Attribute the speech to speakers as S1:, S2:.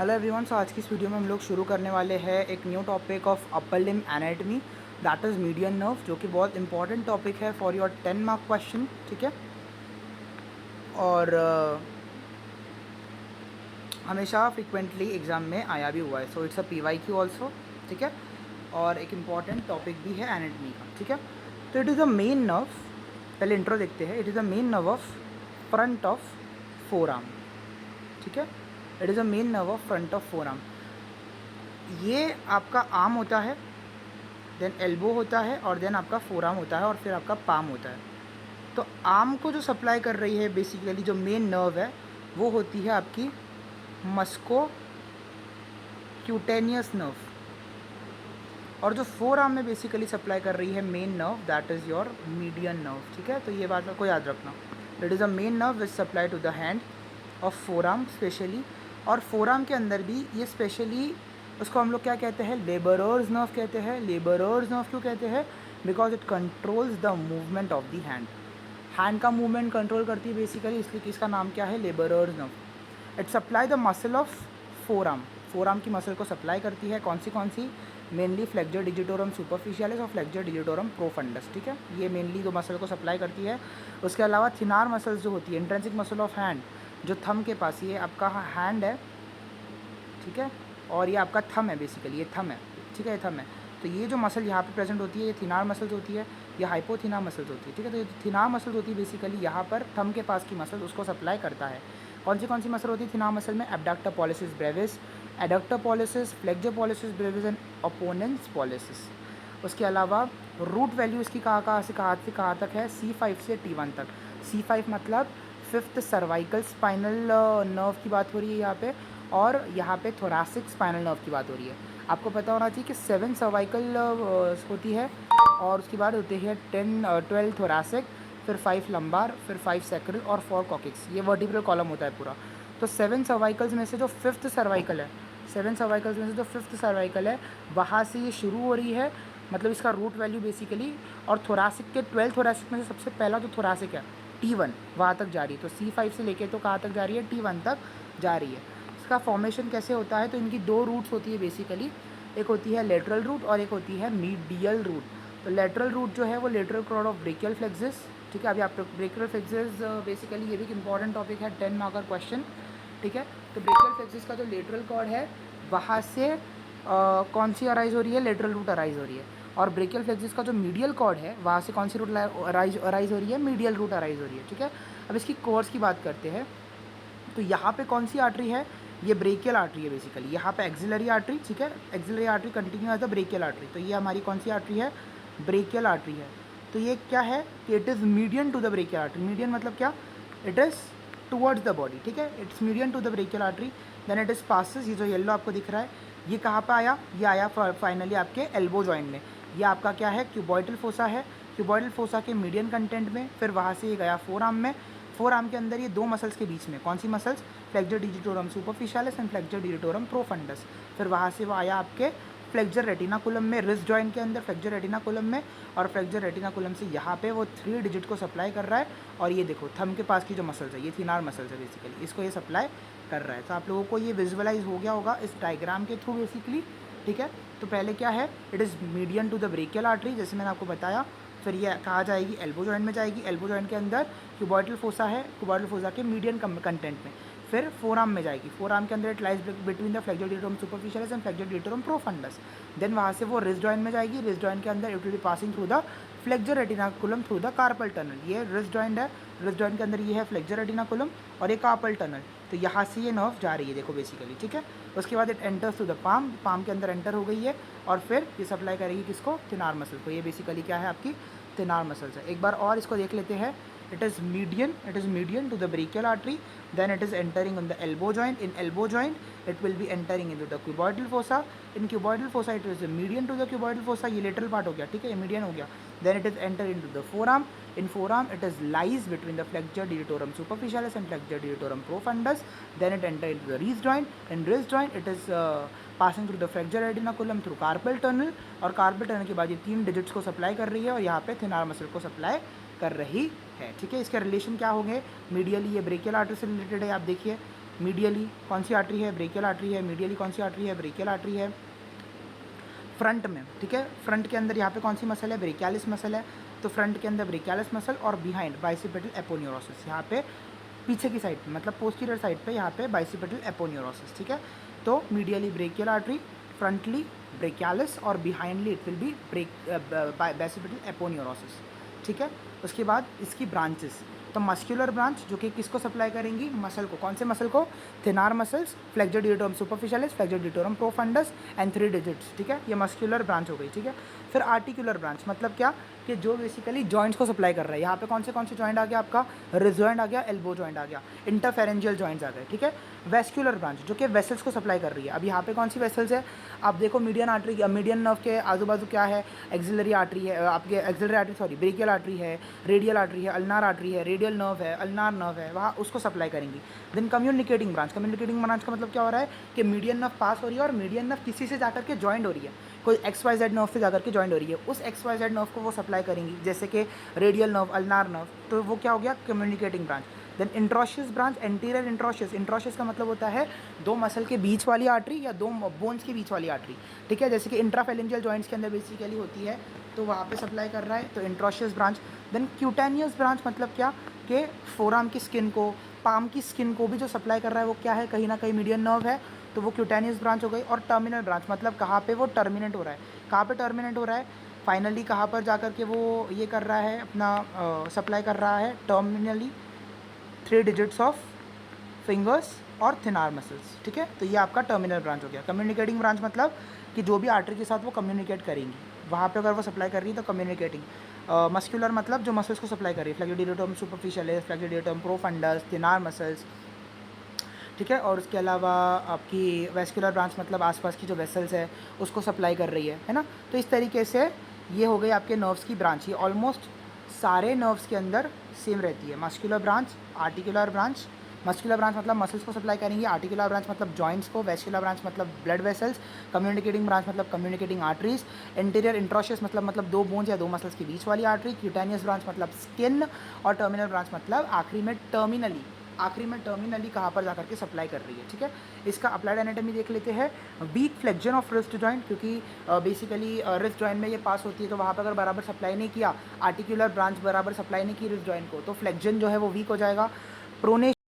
S1: Hello everyone. सो आज की इस वीडियो में हम लोग शुरू करने वाले हैं एक new topic of upper limb anatomy, that is median nerve, जो कि बहुत इंपॉर्टेंट टॉपिक है फॉर योर 10 मार्क क्वेश्चन। ठीक है, और हमेशा फ्रिक्वेंटली एग्जाम में आया भी हुआ है। So it's a PYQ also. ठीक है, और एक इम्पॉर्टेंट टॉपिक भी है एनाटमी का। ठीक है, तो it is the main nerve. पहले इंट्रो देखते हैं। It is the main nerve of front of four arm. ठीक है, it is a main nerve of front of four arm. ये आपका आर्म होता है, देन एल्बो होता है, और देन आपका फोर आर्म होता है, और फिर आपका पाम होता है। तो आर्म को जो सप्लाई कर रही है बेसिकली, जो मेन नर्व है, वो होती है आपकी मस्को क्यूटेनियस नर्व, और जो फोर आर्म में बेसिकली सप्लाई कर रही है main nerve, that is your median nerve. ठीक है, तो ये बात को याद रखना। It is a main nerve which supply to the hand of forearm specially, और फोर आर्म के अंदर भी ये स्पेशली उसको हम लोग क्या कहते हैं, लेबरर्स नर्व कहते हैं। लेबरर्स नर्व क्यों कहते हैं? Because it controls the movement of the hand. Hand का मूवमेंट कंट्रोल करती है बेसिकली, इसलिए इसका नाम क्या है, labourers nerve. It supply the muscle of four arm. Four arm की मसल को सप्लाई करती है। कौन सी? मेनली फ्लेक्सर डिजिटोरम सुपरफिशियलिस और फ्लेक्सर डिजिटोरम प्रोफंडस। ठीक है, ये मेनली जो मसल को सप्लाई करती है। उसके अलावा थिनार मसल्स जो होती है, इंट्रेंसिक मसल ऑफ हैंड, जो थंब के पास, ये आपका हैंड है। ठीक है, और ये आपका थंब है बेसिकली, ये थंब है। ठीक है, ये थंब है। तो ये जो मसल यहाँ पे प्रेजेंट होती है, ये थिनार मसल्स होती है, ये हाइपोथिनार मसल्स होती है। ठीक है, तो ये थिनार मसल्स होती है बेसिकली यहाँ पर थंब के पास की मसल, उसको सप्लाई करता है। कौन सी मसल होती है थिनार मसल में? Abductor pollicis brevis, adductor pollicis, flexor pollicis brevis and opponens pollicis. उसके अलावा रूट वैल्यू इसकी कहाँ से कहाँ तक है? C5 से T1 तक। C5 मतलब फिफ्थ सर्वाइकल स्पाइनल नर्व की बात हो रही है यहाँ पे, और यहाँ पे थोरासिक स्पाइनल नर्व की बात हो रही है। आपको पता होना चाहिए कि 7 सर्वाइकल होती है, और उसके बाद होते हैं 12 थोरासिक, फिर 5 लंबार, फिर 5 सैक्रल और 4 कॉकिक्स। ये वर्टिब्रल कॉलम होता है पूरा। तो 7 सर्वाइकल्स में से जो फिफ्थ सर्वाइकल है, 7 सर्वाइकल्स में से जो फिफ्थ सर्वाइकल है, वहाँ से ये शुरू हो रही है, मतलब इसका रूट वैल्यू बेसिकली। और थोरासिक के 12 थोरासिक में से सबसे पहला जो थोरासिक है T1, वहाँ तक जा रही है। तो C5 से लेके तो कहाँ तक जा रही है? T1 तक जा रही है। इसका फॉर्मेशन कैसे होता है? तो इनकी दो रूट्स होती है बेसिकली, एक होती है लेटरल रूट और एक होती है मीडियल रूट। तो लेटरल रूट जो है वो lateral cord of brachial plexus. ठीक है, अभी आप ब्रेकियल फ्लेक्सस बेसिकली ये भी एक इंपॉर्टेंट टॉपिक है, 10 मार्कर क्वेश्चन। ठीक है, तो ब्रेकियल फ्लेक्सस का जो लेटरल कॉर्ड है, वहाँ से कौन सी अराइज हो रही है? लेटरल रूट अराइज हो रही है। और ब्रेकियल फ्लेक्सस का जो मीडियल कॉर्ड है, वहाँ से कौन सी रूट अराइज हो रही है? मीडियल रूट अराइज हो रही है। ठीक है, अब इसकी कोर्स की बात करते हैं। तो यहाँ पे कौन सी आर्टरी है? ये ब्रेकियल आर्टरी है बेसिकली। यहाँ पे एक्सिलरी आर्टरी। ठीक है, axillary artery continue as the brachial artery. तो ये हमारी कौन सी आर्टरी है? ब्रेकियल आर्टरी है। तो ये क्या है कि it is median to the brachial artery. Median मतलब क्या? It is towards the body. ठीक है, it's median to the brachial artery, then it is passes. ये जो येलो आपको दिख रहा है, ये कहाँ पर आया? ये आया फाइनली आपके एल्बो जॉइंट में। ये आपका क्या है? क्यूबॉइडल फोसा है। क्यूबॉइडल फोसा के मीडियन कंटेंट में, फिर वहाँ से ये गया फोर आर्म में। फोर आर्म के अंदर ये दो मसल्स के बीच में, कौन सी muscles? Flexor digitorum superficialis and flexor digitorum profundus. फिर वहाँ से वो आया आपके फ्लेक्सर रेटिनाकुलम में, रिस्ट जॉइंट के अंदर फ्लेक्सर रेटिनाकुलम में, और फ्लेक्सर रेटिनाकुलम से यहाँ पे वो 3 डिजिट को सप्लाई कर रहा है। और ये देखो थंब के पास की जो मसल्स है, ये थिनार मसल्स है बेसिकली, इसको ये सप्लाई कर रहा है। तो आप लोगों को ये विजुअलाइज हो गया होगा इस डायग्राम के थ्रू बेसिकली। ठीक है, तो पहले क्या है? It is median to the brachial artery, जैसे मैंने आपको बताया। फिर ये कहाँ जाएगी? एल्बो जॉइंट में जाएगी। एल्बो जॉइंट के अंदर क्यूबॉइडल फोसा है, क्यूबॉइडल फोसा के मीडियन कंटेंट में। फिर फोर आर्म में जाएगी। फोर आर्म के अंदर it lies between the flexor digitorum superficialis and flexor digitorum profundus. Then वहाँ से वो रिस्ट जॉइंट में जाएगी। रिस्ट जॉइंट के अंदर it will be passing through the flexor retinaculum through the carpal tunnel. ये रिस्ट जॉइंट है, रिस्ट जॉइंट के अंदर ये है फ्लेक्सर रेटिनाकुलम और ये कार्पल टनल। तो यहाँ से ये नर्व जा रही है, देखो बेसिकली। ठीक है, उसके बाद it enters to the palm, palm के अंदर एंटर हो गई है, और फिर ये सप्लाई करेगी किसको? थिनार मसल को। ये बेसिकली क्या है? आपकी थिनार मसल्स है। एक बार और इसको देख लेते हैं। It is median to the brachial artery, then it is entering on the elbow joint. In elbow joint it will be entering into the cuboidal fossa. In cuboidal fossa it is median to the cuboidal fossa. ये lateral part हो गया। ठीक है, ये median हो गया। Then it is enter into the forearm. In forearm it is lies between the flexor digitorum superficialis and flexor digitorum profundus. Then it enter into the wrist joint. In wrist joint it is passing through the flexor retinaculum through carpal tunnel, और carpal tunnel के बाद ये 3 digits को supply कर रही है, और यहाँ पे थिनार मसल को सप्लाई कर रही है। ठीक है, इसके रिलेशन क्या होंगे? मीडियली ये ब्रेकियल आर्टरी से रिलेटेड है, आप देखिए। मीडियली कौन सी आर्टरी है, ब्रेकियल आर्टरी है। मीडियली कौन सी आर्टरी है, ब्रेकियल आर्टरी है। फ्रंट में, ठीक है, फ्रंट के अंदर यहाँ पे कौन सी मसल है, ब्रेकियालिस मसल है, तो फ्रंट के अंदर ब्रेकियालिस मसल, और बिहाइंड बाइसिपेटल एपोन्यूरोसिस, यहाँ पे पीछे की साइड पे, मतलब पोस्टीरियर साइड पे यहाँ पे बाइसिपेटल एपोन्यूरोसिस, ठीक है। तो medially brachial artery, frontly brachialis, और बिहाइंडली इट विल बी बाइसिपेटल एपोन्यूरोसिस, ठीक है। उसके बाद इसकी ब्रांचेस, तो मस्कुलर ब्रांच जो कि किसको सप्लाई करेंगी, मसल को, कौन से मसल को, thenar muscles, flexor digitorum superficialis, flexor digitorum profundus and 3 digits, ठीक है। ये मस्कुलर ब्रांच हो गई, ठीक है। फिर आर्टिकुलर ब्रांच मतलब क्या, कि जो बेसिकली जॉइंट्स को सप्लाई कर रहा है। यहाँ पे कौन से जॉइंट आ गया आपका, रिस्ट जॉइंट आ गया, एल्बो जॉइंट आ गया, इंटरफेरेंजियल जॉइंट्स आ गए, ठीक है। वेस्कुलर ब्रांच जो कि वेसल्स को सप्लाई कर रही है। अब यहाँ पे कौन सी वेसल्स है, आप देखो मीडियन आर्टरी, मीडियन नर्व के आजू बाजू क्या है, एक्सिलरी आर्टरी है, आपके axillary artery sorry brachial artery है, रेडियल आर्टरी है, अल्नार आर्टरी है, रेडियल नर्व है, अल्नार नर्व है, वहाँ उसको सप्लाई करेंगी। Then communicating branch, communicating branch का मतलब क्या हो रहा है कि मीडियन नर्व पास हो रही है और मीडियन नर्व किसी से जाकर के जॉइंट हो रही है, कोई XYZ नर्व से जाकर के जॉइंट हो रही है, उस XYZ नर्व को वो सप्लाई करेंगी, जैसे कि रेडियल नर्व, अल्नार नर्व, तो वो क्या हो गया, communicating branch. Then interosseous branch, anterior interosseous, interosseous का मतलब होता है दो मसल के बीच वाली आर्टरी या दो बोन्स के बीच वाली आर्टरी, ठीक है, जैसे कि इंट्राफेरेंजियल जॉइंट्स के अंदर बेसिकली होती है, तो वहाँ पे सप्लाई कर रहा है, तो interosseous branch. Then cutaneous branch मतलब क्या, कि फोरआर्म की स्किन को, पाम की स्किन को भी जो सप्लाई कर रहा है वो क्या है, कहीं ना कहीं मीडियन नर्व है, तो वो क्यूटेनियस ब्रांच हो गई। और टर्मिनल ब्रांच मतलब कहाँ पे वो टर्मिनेट हो रहा है, कहाँ पे टर्मिनेट हो रहा है, फाइनली कहाँ पर जाकर के वो ये कर रहा है, अपना सप्लाई कर रहा है टर्मिनली 3 डिजिट्स ऑफ फिंगर्स और थिनार मसल्स, ठीक है। तो ये आपका टर्मिनल ब्रांच हो गया। कम्युनिकेटिंग ब्रांच मतलब कि जो भी आर्टरी के साथ वो कम्युनिकेट करेंगी, वहाँ पे अगर वो सप्लाई कर रही है तो कम्युनिकेटिंग। मस्कुलर मतलब जो मसल्स को सप्लाई कर रही है, flexor digitorum superficialis, flexor digitorum profundus, thenar muscles, ठीक है। और उसके अलावा आपकी वेस्कुलर ब्रांच मतलब आसपास की जो वेसल्स है उसको सप्लाई कर रही है ना। तो इस तरीके से ये हो गई आपके नर्व्स की ब्रांच। ये ऑलमोस्ट सारे नर्व्स के अंदर सेम रहती है। Muscular branch, articular branch, muscular branch मतलब मसल्स को सप्लाई करेंगी, आर्टिकुलर ब्रांच मतलब जॉइंट्स को, वेस्कुलर ब्रांच मतलब ब्लड वेसल्स, कम्युनिकेटिंग ब्रांच मतलब कम्युनिकेटिंग आर्टरीज, इंटीरियर इंट्रोशियस मतलब दो बोन्स या दो मसल्स के बीच वाली आर्टरी, क्यूटेनियस ब्रांच मतलब स्किन, और टर्मिनल ब्रांच मतलब आखिरी में टर्मिनली कहाँ पर जाकर के सप्लाई कर रही है, ठीक है। इसका अप्लाइड एनाटॉमी देख लेते हैं। Weak flexion of wrist joint, क्योंकि बेसिकली रिस्ट जॉइंट में ये पास होती है, तो वहाँ पर अगर बराबर सप्लाई नहीं किया, आर्टिकुलर ब्रांच बराबर सप्लाई नहीं की रिस्ट जॉइंट को, तो फ्लेक्जन जो है वो वीक हो जाएगा। प्रोनेशन